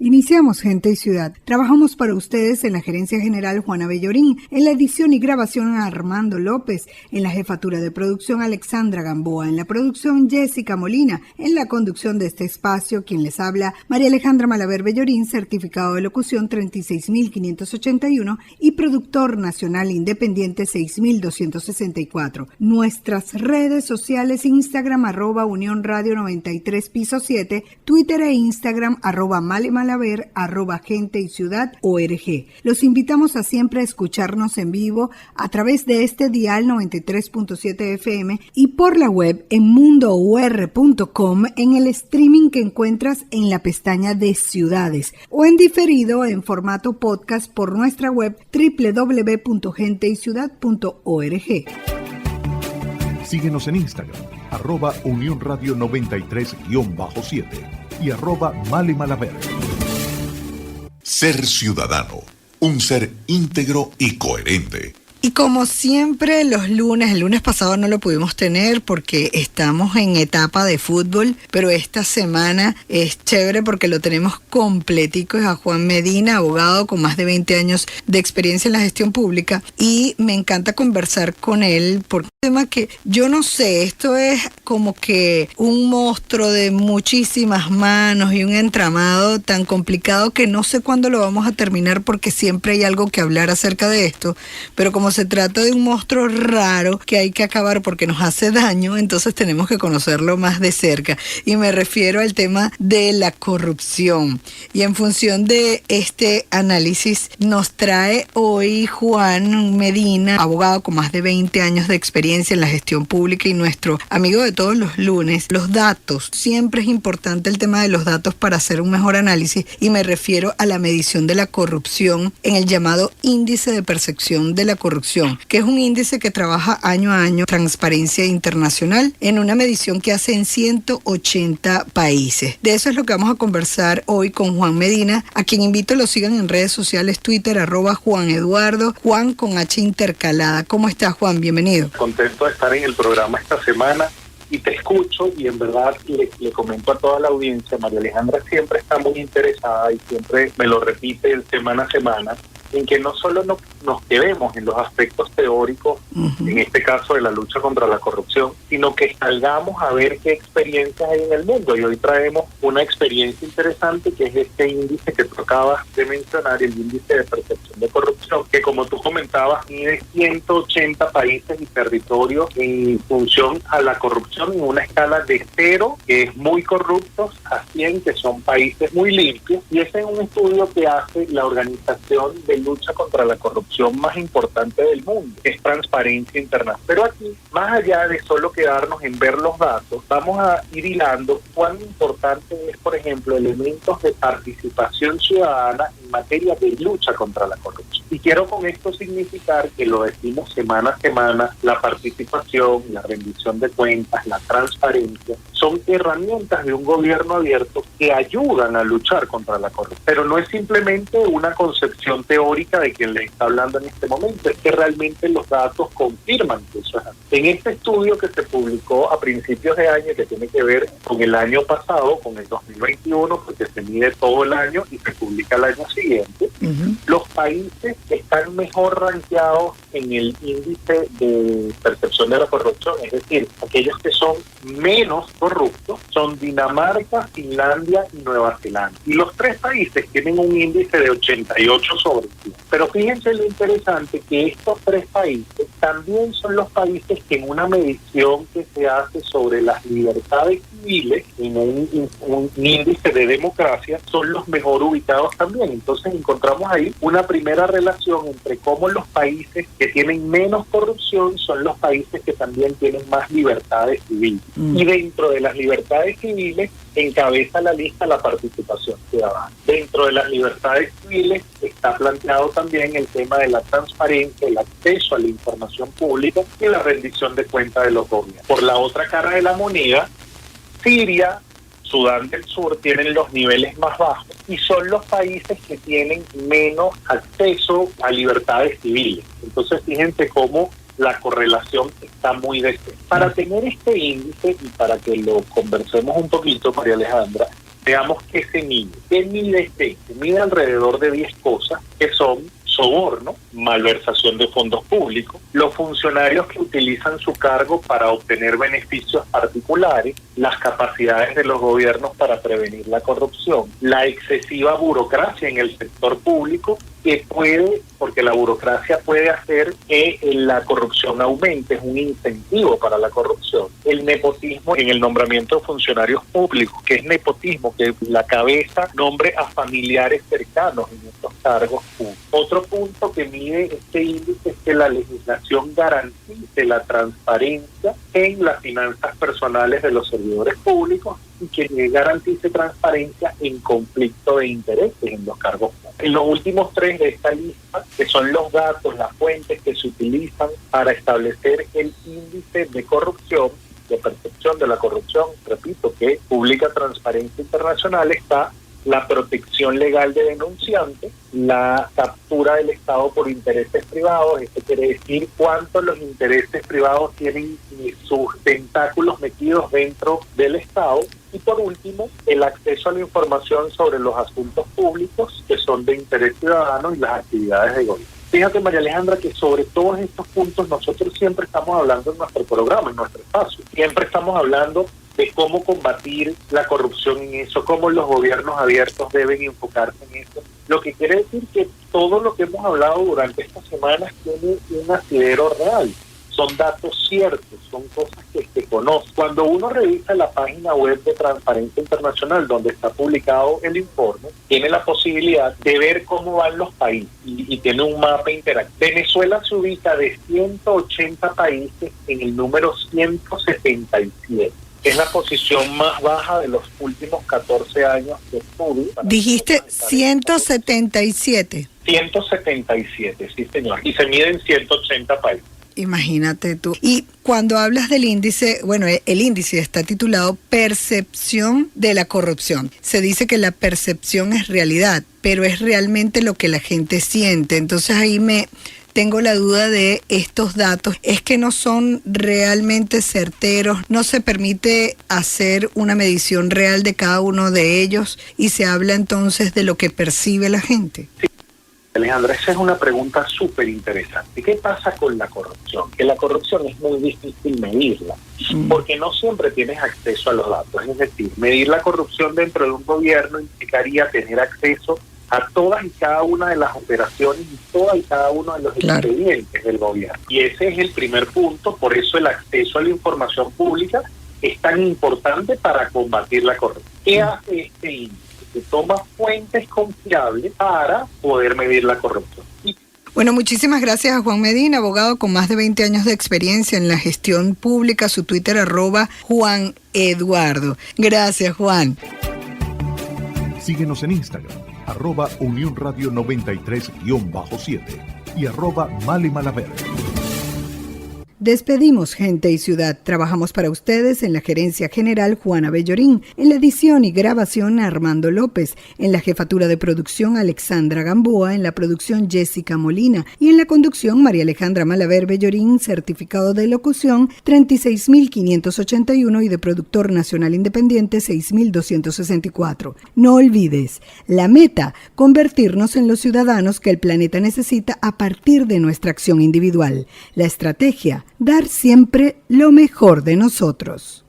Iniciamos Gente y Ciudad. Trabajamos para ustedes en la Gerencia General Juana Bellorín, en la edición y grabación Armando López, en la jefatura de producción Alexandra Gamboa, en la producción Jessica Molina, en la conducción de este espacio, quien les habla, María Alejandra Malaver Bellorín, certificado de locución 36.581 y productor nacional independiente 6.264. Nuestras redes sociales: Instagram @Unión Radio 93 Piso 7, Twitter e Instagram @Malaver, @Gente y Ciudad ORG. Los invitamos a siempre escucharnos en vivo a través de este dial 93.7 FM y por la web en mundour.com, en el streaming que encuentras en la pestaña de Ciudades, o en diferido en formato podcast por nuestra web www.genteyciudad.org. Síguenos en Instagram, @Unión Radio 93-7 y @Male Malaver. Ser ciudadano, un ser íntegro y coherente. Y como siempre, el lunes pasado no lo pudimos tener porque estamos en etapa de fútbol, pero esta semana es chévere porque lo tenemos completico. Es a Juan Medina, abogado con más de 20 años de experiencia en la gestión pública, y me encanta conversar con él porque es un tema que yo no sé, esto es como que un monstruo de muchísimas manos y un entramado tan complicado que no sé cuándo lo vamos a terminar, porque siempre hay algo que hablar acerca de esto, pero como se trata de un monstruo raro que hay que acabar porque nos hace daño, entonces tenemos que conocerlo más de cerca. Y me refiero al tema de la corrupción. Y en función de este análisis nos trae hoy Juan Medina, abogado con más de 20 años de experiencia en la gestión pública y nuestro amigo de todos los lunes. Los datos, siempre es importante el tema de los datos para hacer un mejor análisis, y me refiero a la medición de la corrupción en el llamado Índice de Percepción de la Corrupción, que es un índice que trabaja año a año Transparencia Internacional en una medición que hace en 180 países. De eso es lo que vamos a conversar hoy con Juan Medina, a quien invito a lo sigan en redes sociales, Twitter @JuanEduardo, Juan con H intercalada. ¿Cómo estás, Juan? Bienvenido. Contento de estar en el programa esta semana y te escucho, y en verdad le comento a toda la audiencia, María Alejandra siempre está muy interesada y siempre me lo repite semana a semana, en que no solo nos quedemos en los aspectos teóricos, en este caso de la lucha contra la corrupción, sino que salgamos a ver qué experiencias hay en el mundo. Y hoy traemos una experiencia interesante, que es este índice que tú acabas de mencionar, el índice de percepción de corrupción, que, como tú comentabas, mide 180 países y territorios en función a la corrupción en una escala de 0, que es muy corruptos, a 100, que son países muy limpios. Y ese es un estudio que hace la Organización de Lucha contra la Corrupción más importante del mundo, que es Transparencia Internacional. Pero aquí, más allá de solo quedarnos en ver los datos, vamos a ir hilando cuán importante es, por ejemplo, elementos de participación ciudadana en materia de lucha contra la corrupción. Y quiero con esto significar que lo decimos semana a semana: la participación, la rendición de cuentas, la transparencia, son herramientas de un gobierno abierto que ayudan a luchar contra la corrupción. Pero no es simplemente una concepción teórica de quien le está hablando en este momento, es que realmente los datos confirman que eso es así. En este estudio que se publicó a principios de año, que tiene que ver con el año pasado, con el 2021, porque se mide todo el año y se publica el año siguiente, los países que están mejor rankeados en el índice de percepción de la corrupción, es decir, aquellos que son menos corruptos, son Dinamarca, Finlandia y Nueva Zelanda. Y los tres países tienen un índice de 88 sobre 100. Pero fíjense lo interesante, que estos tres países también son los países que, en una medición que se hace sobre las libertades civiles, en un índice de democracia, son los mejor ubicados también. Entonces encontramos ahí una primera relación entre cómo los países que tienen menos corrupción son los países que también tienen más libertades civiles. Y dentro de las libertades civiles encabeza la lista la participación ciudadana. Dentro de las libertades civiles está planteado también el tema de la transparencia, el acceso a la información pública y la rendición de cuentas de los gobiernos. Por la otra cara de la moneda, Siria, Sudán del Sur tienen los niveles más bajos y son los países que tienen menos acceso a libertades civiles. Entonces, fíjense cómo la correlación está muy de cerca. Para tener este índice y para que lo conversemos un poquito, María Alejandra, Veamos qué se mide. ¿Qué mide este? Se mide alrededor de 10 cosas que son soborno, malversación de fondos públicos, los funcionarios que utilizan su cargo para obtener beneficios particulares, las capacidades de los gobiernos para prevenir la corrupción, la excesiva burocracia en el sector público, que puede, porque la burocracia puede hacer que la corrupción aumente, es un incentivo para la corrupción. El nepotismo en el nombramiento de funcionarios públicos, que es nepotismo, que la cabeza nombre a familiares cercanos en estos cargos públicos. Otro punto que mide este índice es que la legislación garantice la transparencia en las finanzas personales de los servidores públicos y que garantice transparencia en conflicto de intereses en los cargos públicos. En los últimos 3 de esta lista, que son los datos, las fuentes que se utilizan para establecer el índice de corrupción, de percepción de la corrupción, repito, que publica Transparencia Internacional, está la protección legal de denunciantes, la captura del Estado por intereses privados. Esto quiere decir cuánto los intereses privados tienen sus tentáculos metidos dentro del Estado. Y por último, el acceso a la información sobre los asuntos públicos que son de interés ciudadano y las actividades de gobierno. Fíjate, María Alejandra, que sobre todos estos puntos nosotros siempre estamos hablando en nuestro programa, en nuestro espacio. Siempre estamos hablando de cómo combatir la corrupción en eso, cómo los gobiernos abiertos deben enfocarse en eso. Lo que quiere decir que todo lo que hemos hablado durante estas semanas tiene un asidero real. Son datos ciertos, son cosas que se conocen. Cuando uno revisa la página web de Transparencia Internacional, donde está publicado el informe, tiene la posibilidad de ver cómo van los países y tiene un mapa interactivo. Venezuela se ubica de 180 países en el número 177. Es la posición más baja de los últimos 14 años de estudio. Dijiste 177. 177, sí señor. Y se mide en 180 países. Imagínate tú. Y cuando hablas del índice, bueno, el índice está titulado Percepción de la corrupción. Se dice que la percepción es realidad, pero es realmente lo que la gente siente. Entonces ahí tengo la duda de estos datos. Es que no son realmente certeros, no se permite hacer una medición real de cada uno de ellos y se habla entonces de lo que percibe la gente. Sí. Alejandra, esa es una pregunta súper interesante. ¿Qué pasa con la corrupción? Que la corrupción es muy difícil medirla, porque no siempre tienes acceso a los datos. Es decir, medir la corrupción dentro de un gobierno implicaría tener acceso a todas y cada una de las operaciones y todas y cada uno de los expedientes del gobierno. Y ese es el primer punto, por eso el acceso a la información pública es tan importante para combatir la corrupción. ¿Qué hace este índice? Que toma fuentes confiables para poder medir la corrupción. Bueno, muchísimas gracias a Juan Medina, abogado con más de 20 años de experiencia en la gestión pública. Su Twitter @Juan Eduardo. Gracias, Juan. Síguenos en Instagram, @Unión Radio 93-7 y @Male Despedimos Gente y Ciudad. Trabajamos para ustedes en la gerencia general Juana Bellorín, en la edición y grabación Armando López, en la jefatura de producción Alexandra Gamboa, en la producción Jessica Molina y en la conducción María Alejandra Malaver Bellorín, certificado de locución 36.581 y de productor nacional independiente 6.264. No olvides, la meta, convertirnos en los ciudadanos que el planeta necesita a partir de nuestra acción individual. La estrategia, dar siempre lo mejor de nosotros.